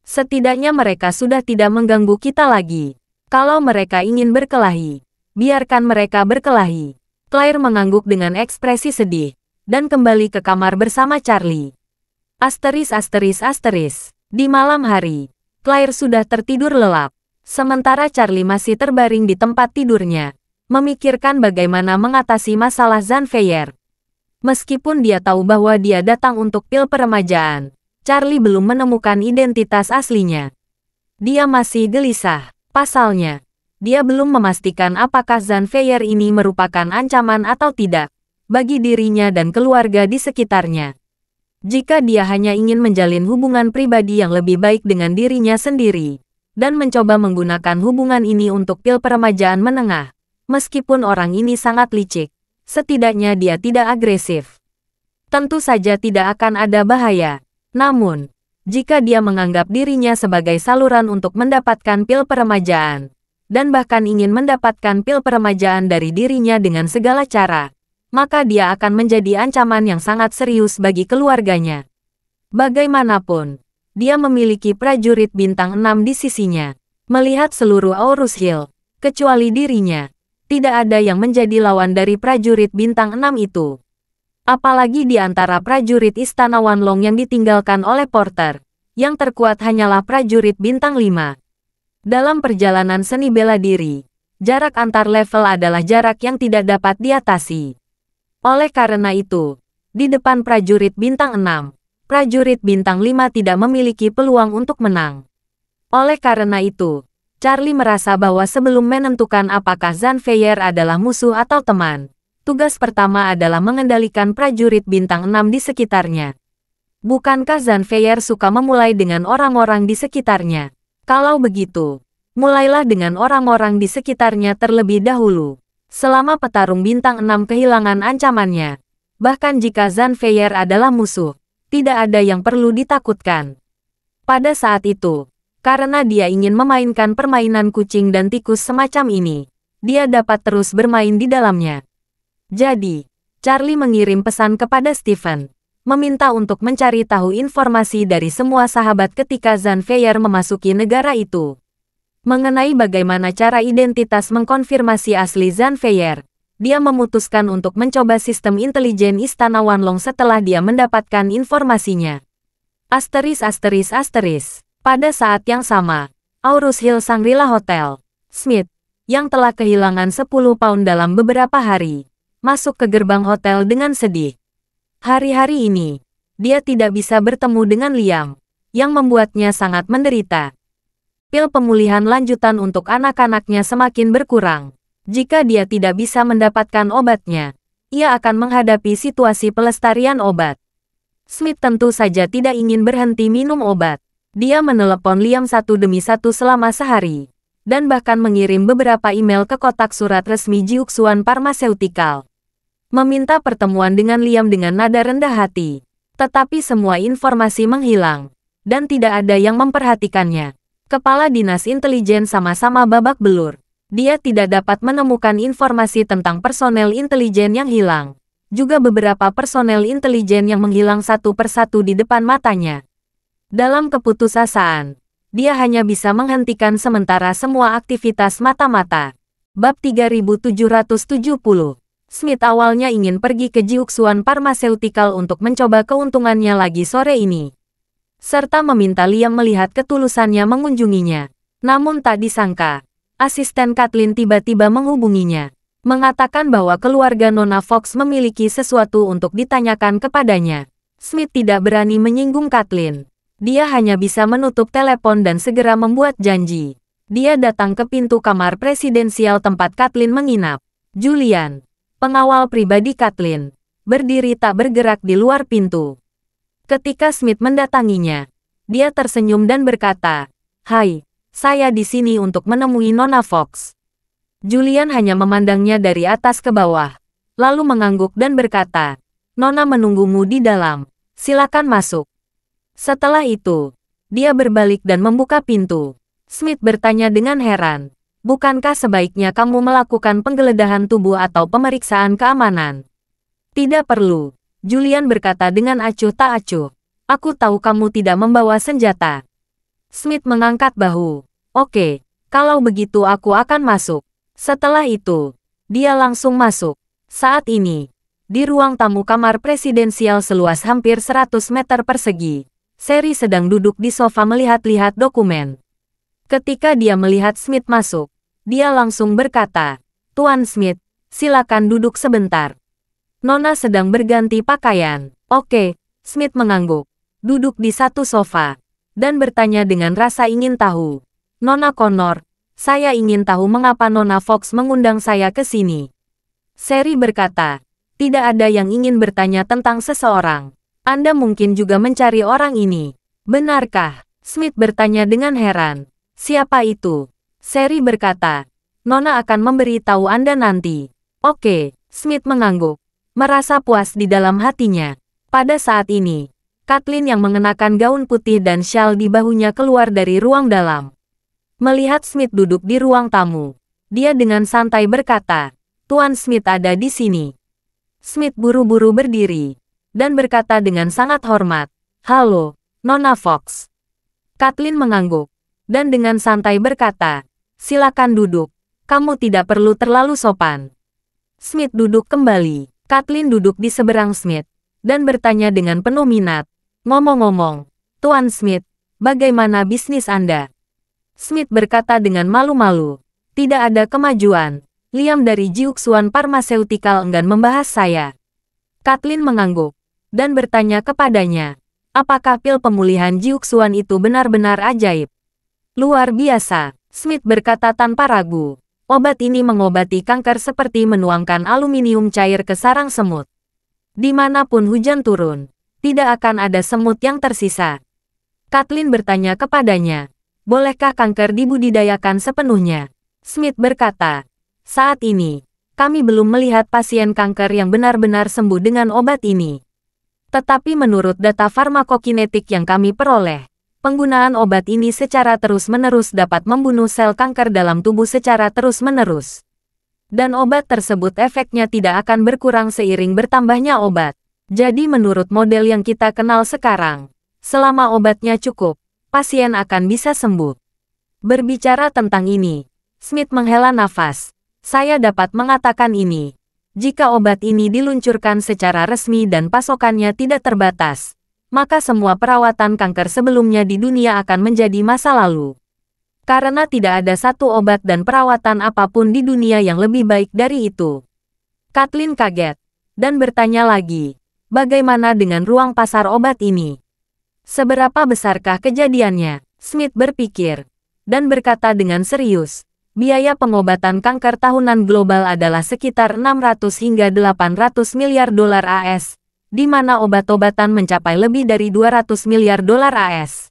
A: Setidaknya mereka sudah tidak mengganggu kita lagi. Kalau mereka ingin berkelahi, biarkan mereka berkelahi. Claire mengangguk dengan ekspresi sedih dan kembali ke kamar bersama Charlie. Di malam hari, Claire sudah tertidur lelap. Sementara Charlie masih terbaring di tempat tidurnya, memikirkan bagaimana mengatasi masalah Zanfeyer. Meskipun dia tahu bahwa dia datang untuk pil peremajaan, Charlie belum menemukan identitas aslinya. Dia masih gelisah. Pasalnya, dia belum memastikan apakah Zanfeyer ini merupakan ancaman atau tidak bagi dirinya dan keluarga di sekitarnya. Jika dia hanya ingin menjalin hubungan pribadi yang lebih baik dengan dirinya sendiri, dan mencoba menggunakan hubungan ini untuk pil peremajaan menengah, meskipun orang ini sangat licik, setidaknya dia tidak agresif. Tentu saja tidak akan ada bahaya. Namun, jika dia menganggap dirinya sebagai saluran untuk mendapatkan pil peremajaan, dan bahkan ingin mendapatkan pil peremajaan dari dirinya dengan segala cara, maka dia akan menjadi ancaman yang sangat serius bagi keluarganya. Bagaimanapun, dia memiliki prajurit bintang 6 di sisinya. Melihat seluruh Aurus Hill, kecuali dirinya, tidak ada yang menjadi lawan dari prajurit bintang 6 itu. Apalagi di antara prajurit Istana Wanlong yang ditinggalkan oleh Porter, yang terkuat hanyalah prajurit bintang 5. Dalam perjalanan seni bela diri, jarak antar level adalah jarak yang tidak dapat diatasi. Oleh karena itu, di depan prajurit bintang 6, prajurit bintang 5 tidak memiliki peluang untuk menang. Oleh karena itu, Charlie merasa bahwa sebelum menentukan apakah Zanfeyer adalah musuh atau teman, tugas pertama adalah mengendalikan prajurit bintang 6 di sekitarnya. Bukankah Zanfeyer suka memulai dengan orang-orang di sekitarnya? Kalau begitu, mulailah dengan orang-orang di sekitarnya terlebih dahulu. Selama petarung bintang 6 kehilangan ancamannya, bahkan jika Zanfeyer adalah musuh, tidak ada yang perlu ditakutkan. Pada saat itu, karena dia ingin memainkan permainan kucing dan tikus semacam ini, dia dapat terus bermain di dalamnya. Jadi, Charlie mengirim pesan kepada Stephen, meminta untuk mencari tahu informasi dari semua sahabat ketika Zanfeyer memasuki negara itu. Mengenai bagaimana cara identitas mengkonfirmasi asli Zanfeyer, dia memutuskan untuk mencoba sistem intelijen Istana Wanlong setelah dia mendapatkan informasinya. Pada saat yang sama, Aurus Hill Shangri-La Hotel, Smith, yang telah kehilangan 10 pound dalam beberapa hari, masuk ke gerbang hotel dengan sedih. Hari-hari ini, dia tidak bisa bertemu dengan Liam, yang membuatnya sangat menderita. Pil pemulihan lanjutan untuk anak-anaknya semakin berkurang. Jika dia tidak bisa mendapatkan obatnya, ia akan menghadapi situasi pelestarian obat. Smith tentu saja tidak ingin berhenti minum obat. Dia menelepon Liam satu demi satu selama sehari, dan bahkan mengirim beberapa email ke kotak surat resmi Jiuxuan Pharmaceutical. Meminta pertemuan dengan Liam dengan nada rendah hati. Tetapi semua informasi menghilang, dan tidak ada yang memperhatikannya. Kepala Dinas Intelijen sama-sama babak belur. Dia tidak dapat menemukan informasi tentang personel intelijen yang hilang. Juga beberapa personel intelijen yang menghilang satu persatu di depan matanya. Dalam keputusasaan, dia hanya bisa menghentikan sementara semua aktivitas mata-mata. Bab 3770. Smith awalnya ingin pergi ke Jiuxuan Pharmaceutical untuk mencoba keuntungannya lagi sore ini, serta meminta Liam melihat ketulusannya mengunjunginya. Namun tak disangka, asisten Kathleen tiba-tiba menghubunginya, mengatakan bahwa keluarga Nona Fox memiliki sesuatu untuk ditanyakan kepadanya. Smith tidak berani menyinggung Kathleen. Dia hanya bisa menutup telepon dan segera membuat janji. Dia datang ke pintu kamar presidensial tempat Kathleen menginap. Julian, pengawal pribadi Kathleen, berdiri tak bergerak di luar pintu. Ketika Smith mendatanginya, dia tersenyum dan berkata, "Hai, saya di sini untuk menemui Nona Fox." Julian hanya memandangnya dari atas ke bawah, lalu mengangguk dan berkata, Nona menunggumu di dalam. Silakan masuk. Setelah itu, dia berbalik dan membuka pintu. Smith bertanya dengan heran. Bukankah sebaiknya kamu melakukan penggeledahan tubuh atau pemeriksaan keamanan? Tidak perlu. Julian berkata dengan acuh tak acuh. Aku tahu kamu tidak membawa senjata. Smith mengangkat bahu. Oke, kalau begitu aku akan masuk. Setelah itu, dia langsung masuk. Saat ini, di ruang tamu kamar presidensial seluas hampir 100 meter persegi, Sherry sedang duduk di sofa melihat-lihat dokumen. Ketika dia melihat Smith masuk, dia langsung berkata, "Tuan Smith, silakan duduk sebentar." Nona sedang berganti pakaian. Oke, Smith mengangguk, duduk di satu sofa, dan bertanya dengan rasa ingin tahu. Nona Connor, saya ingin tahu mengapa Nona Fox mengundang saya ke sini. Sherry berkata, tidak ada yang ingin bertanya tentang seseorang. Anda mungkin juga mencari orang ini. Benarkah? Smith bertanya dengan heran. Siapa itu? Sherry berkata, Nona akan memberitahu Anda nanti. Oke, Smith mengangguk, merasa puas di dalam hatinya. Pada saat ini, Kathleen yang mengenakan gaun putih dan syal di bahunya keluar dari ruang dalam. Melihat Smith duduk di ruang tamu, dia dengan santai berkata, Tuan Smith ada di sini. Smith buru-buru berdiri dan berkata dengan sangat hormat, "Halo, Nona Fox." Kathleen mengangguk dan dengan santai berkata, "Silakan duduk. Kamu tidak perlu terlalu sopan." Smith duduk kembali. Kathleen duduk di seberang Smith dan bertanya dengan penuh minat, "Ngomong-ngomong, Tuan Smith, bagaimana bisnis Anda?" Smith berkata dengan malu-malu, "Tidak ada kemajuan. Liam dari Jiuxuan Pharmaceutical enggan membahas saya." Kathleen mengangguk dan bertanya kepadanya, apakah pil pemulihan Jiuxuan itu benar-benar ajaib? Luar biasa, Smith berkata tanpa ragu. Obat ini mengobati kanker seperti menuangkan aluminium cair ke sarang semut. Dimanapun hujan turun, tidak akan ada semut yang tersisa. Kathleen bertanya kepadanya, bolehkah kanker dibudidayakan sepenuhnya? Smith berkata, saat ini, kami belum melihat pasien kanker yang benar-benar sembuh dengan obat ini. Tetapi menurut data farmakokinetik yang kami peroleh, penggunaan obat ini secara terus-menerus dapat membunuh sel kanker dalam tubuh secara terus-menerus. Dan obat tersebut efeknya tidak akan berkurang seiring bertambahnya obat. Jadi menurut model yang kita kenal sekarang, selama obatnya cukup, pasien akan bisa sembuh. Berbicara tentang ini, Smith menghela nafas. Saya dapat mengatakan ini. Jika obat ini diluncurkan secara resmi dan pasokannya tidak terbatas, maka semua perawatan kanker sebelumnya di dunia akan menjadi masa lalu. Karena tidak ada satu obat dan perawatan apapun di dunia yang lebih baik dari itu. Kathleen kaget dan bertanya lagi, bagaimana dengan ruang pasar obat ini? Seberapa besarkah kejadiannya? Smith berpikir dan berkata dengan serius, biaya pengobatan kanker tahunan global adalah sekitar 600 hingga 800 miliar dolar AS, di mana obat-obatan mencapai lebih dari 200 miliar dolar AS.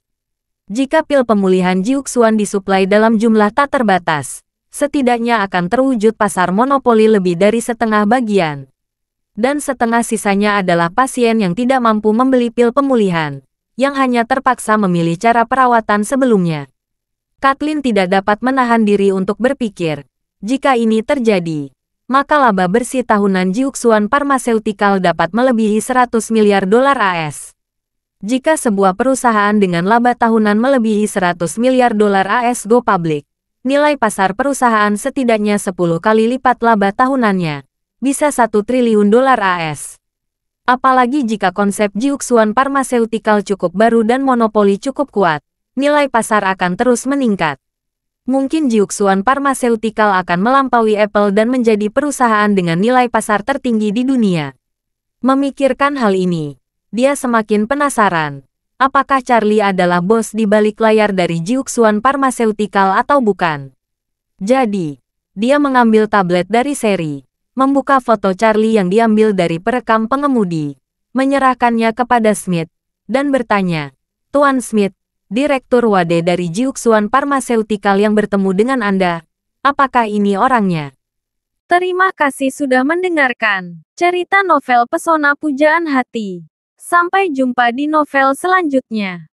A: Jika pil pemulihan Jiuxuan disuplai dalam jumlah tak terbatas, setidaknya akan terwujud pasar monopoli lebih dari setengah bagian. Dan setengah sisanya adalah pasien yang tidak mampu membeli pil pemulihan, yang hanya terpaksa memilih cara perawatan sebelumnya. Kathleen tidak dapat menahan diri untuk berpikir, jika ini terjadi, maka laba bersih tahunan Jiuxuan Pharmaceutical dapat melebihi 100 miliar dolar AS. Jika sebuah perusahaan dengan laba tahunan melebihi 100 miliar dolar AS go public, nilai pasar perusahaan setidaknya 10 kali lipat laba tahunannya, bisa 1 triliun dolar AS. Apalagi jika konsep Jiuxuan Pharmaceutical cukup baru dan monopoli cukup kuat, nilai pasar akan terus meningkat. Mungkin Jiuxuan Pharmaceutical akan melampaui Apple dan menjadi perusahaan dengan nilai pasar tertinggi di dunia. Memikirkan hal ini, dia semakin penasaran. Apakah Charlie adalah bos di balik layar dari Jiuxuan Pharmaceutical atau bukan? Jadi, dia mengambil tablet dari Sherry, membuka foto Charlie yang diambil dari perekam pengemudi, menyerahkannya kepada Smith, dan bertanya, Tuan Smith, Direktur Wade dari Jiuxuan Pharmaceutical yang bertemu dengan Anda, apakah ini orangnya? Terima kasih sudah mendengarkan cerita novel Pesona Pujaan Hati. Sampai jumpa di novel selanjutnya.